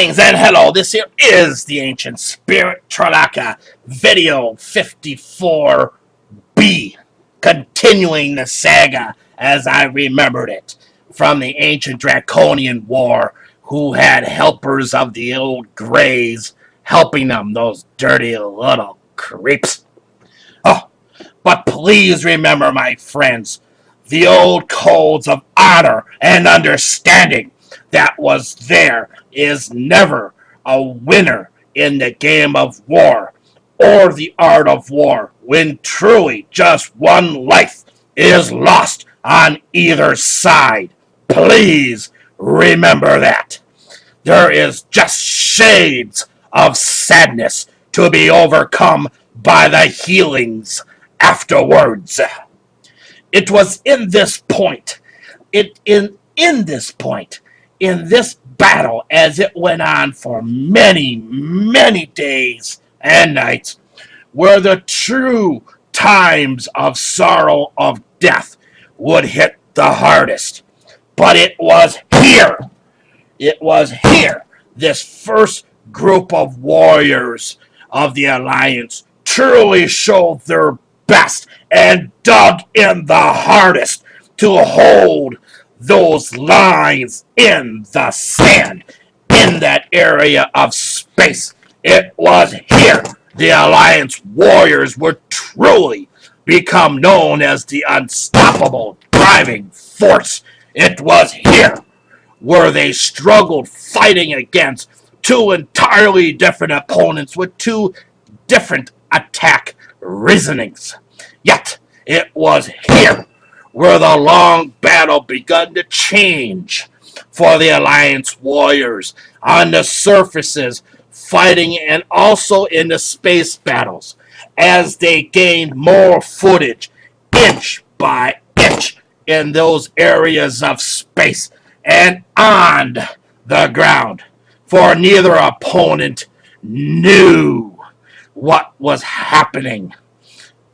And hello, this here is the ancient spirit Tralaka video 54B, continuing the saga as I remembered it from the ancient draconian war, who had helpers of the old greys helping them, those dirty little creeps. Oh, but please remember, my friends, the old codes of honor and understanding that was there is never a winner in the game of war or the art of war when truly just one life is lost on either side. Please remember that. There is just shades of sadness to be overcome by the healings afterwards. It was in this point, in this battle, as it went on for many, many days and nights, where the true times of sorrow of death would hit the hardest. But it was here, this first group of warriors of the Alliance truly showed their best and dug in the hardest to hold those lines in the sand in that area of space. It was here the Alliance warriors would truly become known as the unstoppable driving force. It was here where they struggled fighting against two entirely different opponents with two different attack reasonings. Yet, it was here where the long battle begun to change for the Alliance warriors on the surfaces, fighting, and also in the space battles as they gained more footage inch by inch in those areas of space and on the ground, for neither opponent knew what was happening.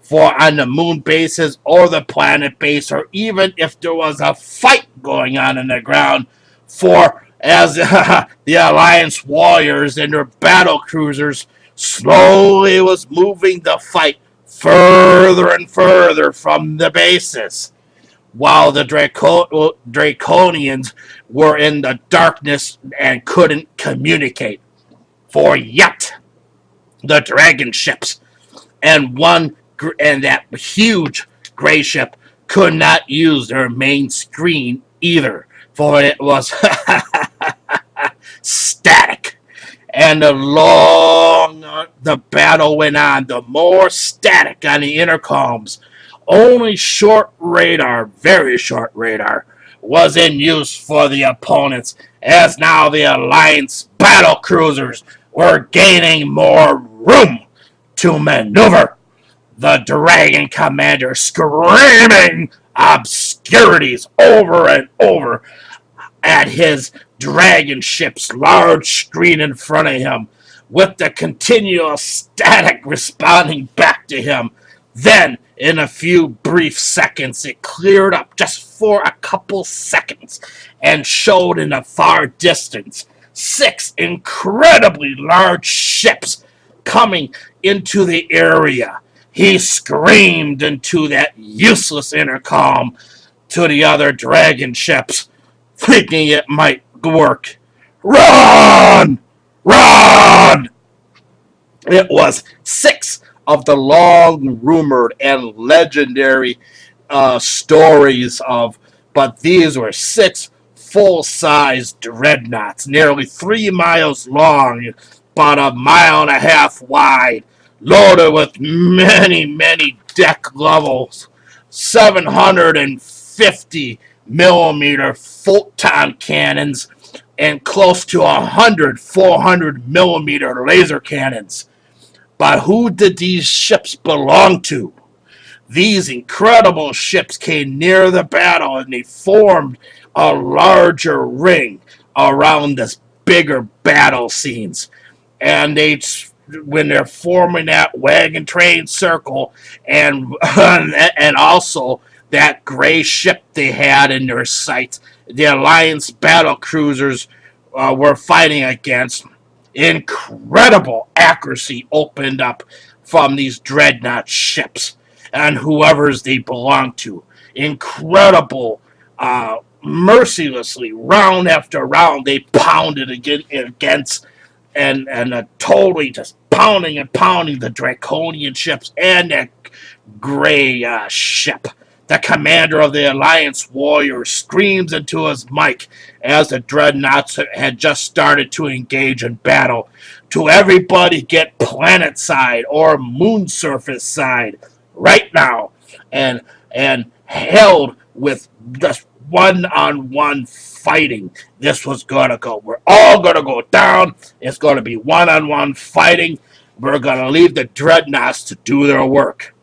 For on the moon bases or the planet base, or even if there was a fight going on in the ground, for as the Alliance warriors and their battle cruisers slowly was moving the fight further and further from the bases, while the draconians were in the darkness and couldn't communicate. For yet the dragon ships and that huge gray ship could not use their main screen either, for it was static. And the longer the battle went on, the more static on the intercoms. Only short radar, very short radar, was in use for the opponents, as now the Alliance battle cruisers were gaining more room to maneuver. The Dragon Commander screaming obscurities over and over at his dragon ship's large screen in front of him, with the continual static responding back to him. Then, in a few brief seconds, it cleared up just for a couple seconds and showed in the far distance 6 incredibly large ships coming into the area. He screamed into that useless intercom to the other dragon ships, thinking it might work. Run! Run! It was 6 of the long-rumored and legendary stories of, but these were 6 full-size dreadnoughts, nearly 3 miles long, about a mile and a half wide, loaded with many, many deck levels, 750 millimeter photon cannons, and close to 100 400 millimeter laser cannons. But who did these ships belong to? These incredible ships came near the battle, and they formed a larger ring around this bigger battle scenes. And when they're forming that wagon train circle, and also that gray ship they had in their sights, the Alliance battle cruisers were fighting against, incredible accuracy opened up from these dreadnought ships and whoever's they belong to. Incredible, mercilessly, round after round, they pounded against and totally just pounding and pounding the draconian ships and that gray ship. The commander of the Alliance warrior screams into his mic as the dreadnoughts had just started to engage in battle. To everybody get planet side or moon surface side right now, and held with just one-on-one fighting. This was gonna go. We're all gonna go down. It's gonna be one-on-one fighting. We're gonna leave the dreadnoughts to do their work.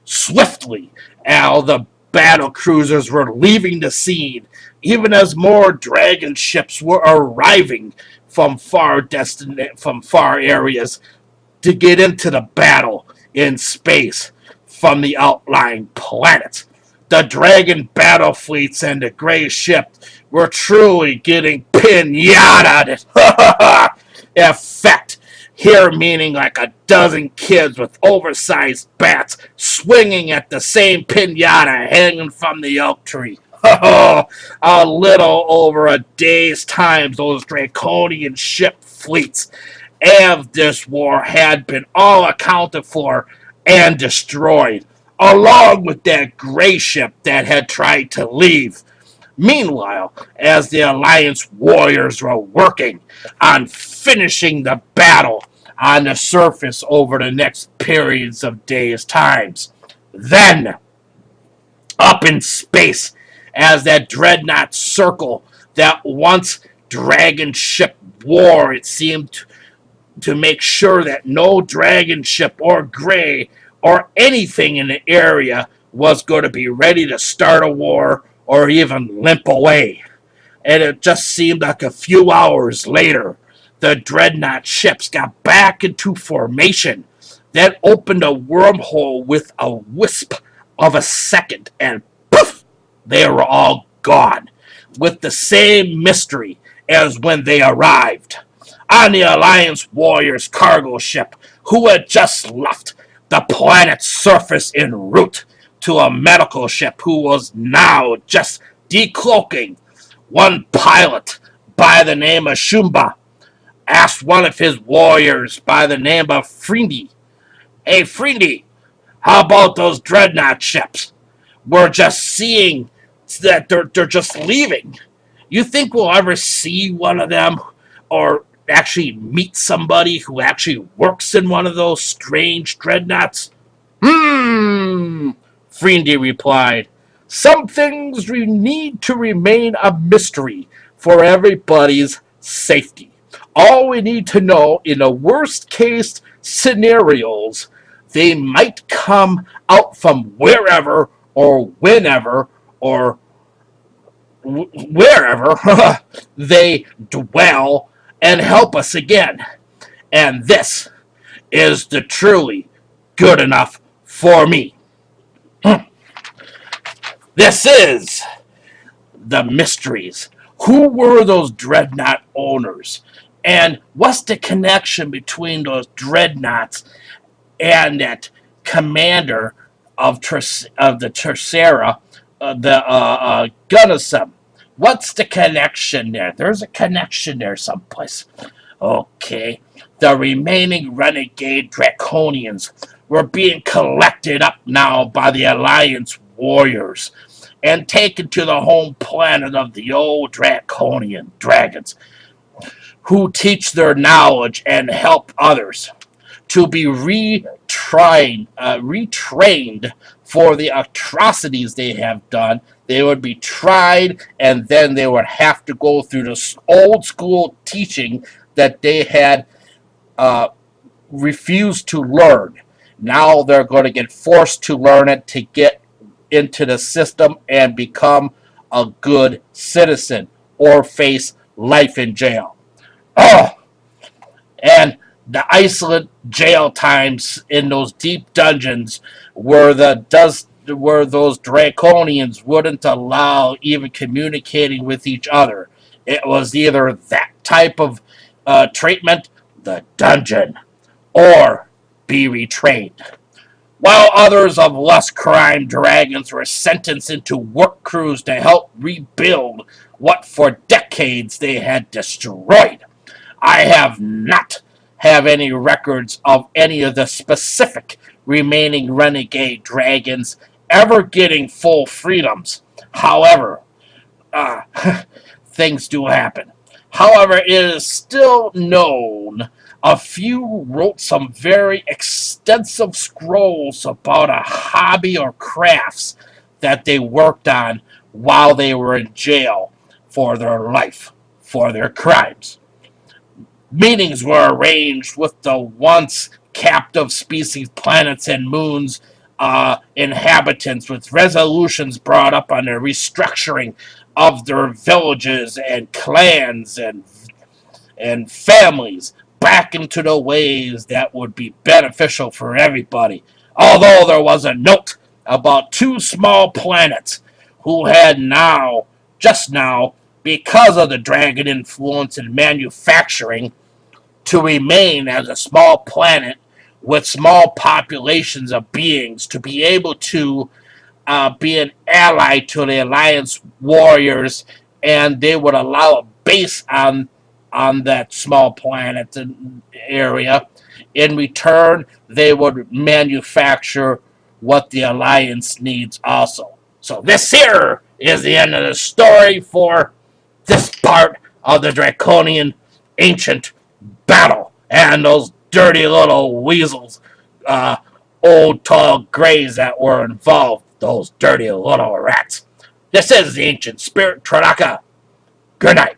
Swiftly, all the battle cruisers were leaving the scene, even as more dragon ships were arriving from from far areas to get into the battle in space from the outlying planets. The dragon battle fleets and the gray ship were truly getting pinataed. Effect. Here meaning like a dozen kids with oversized bats swinging at the same pinata hanging from the oak tree. A little over a day's time, those draconian ship fleets of this war had been all accounted for and destroyed, along with that gray ship that had tried to leave. Meanwhile, as the Alliance warriors were working on finishing the battle on the surface over the next periods of days' times, then, up in space, as that dreadnought circle that once dragon ship war, it seemed to make sure that no dragon ship or gray or anything in the area was going to be ready to start a war or even limp away. And it just seemed like a few hours later, the dreadnought ships got back into formation. That opened a wormhole with a wisp of a second, and poof, they were all gone, with the same mystery as when they arrived. On the Alliance warrior's cargo ship, who had just left the planet's surface en route to a medical ship who was now just decloaking, one pilot by the name of Shumba asked one of his warriors by the name of Frindi, "Hey, Frindi, how about those dreadnought ships? We're just seeing that they're just leaving. You think we'll ever see one of them or actually meet somebody who actually works in one of those strange dreadnoughts?" Frindi replied. "Some things need to remain a mystery for everybody's safety. All we need to know in the worst case scenarios, they might come out from wherever or whenever or wherever they dwell and help us again. And this is the truly good enough for me." This is the mysteries. Who were those dreadnought owners? And what's the connection between those dreadnoughts and that commander of the trasera, the gunusam? What's the connection there? There's a connection there someplace. Okay. The remaining renegade draconians were being collected up now by the Alliance warriors and taken to the home planet of the old draconian dragons, who teach their knowledge and help others to be retrained for the atrocities they have done. They would be tried, and then they would have to go through the old school teaching that they had refused to learn. Now they're going to get forced to learn it to get into the system and become a good citizen or face life in jail. Oh, and the Iceland jail times in those deep dungeons where those draconians wouldn't allow even communicating with each other. It was either that type of treatment, the dungeon, or be retrained. While others of less crime dragons were sentenced into work crews to help rebuild what for decades they had destroyed. I have not have any records of any of the specific remaining renegade dragons ever getting full freedoms. However, uh, things do happen. However, it is still known a few wrote some very extensive scrolls about a hobby or crafts that they worked on while they were in jail for their life, for their crimes. Meetings were arranged with the once captive species planets and moons inhabitants, with resolutions brought up on the restructuring of their villages and clans and families back into the ways that would be beneficial for everybody. Although there was a note about two small planets who had just now, because of the dragon influence in manufacturing, to remain as a small planet with small populations of beings, to be able to be an ally to the Alliance warriors, and they would allow a base on that small planet area. In return, they would manufacture what the Alliance needs also. So this here is the end of the story for this part of the draconian ancient battle, and those dirty little weasels, old tall grays that were involved, those dirty little rats. This is the ancient spirit Tralaka. Good night.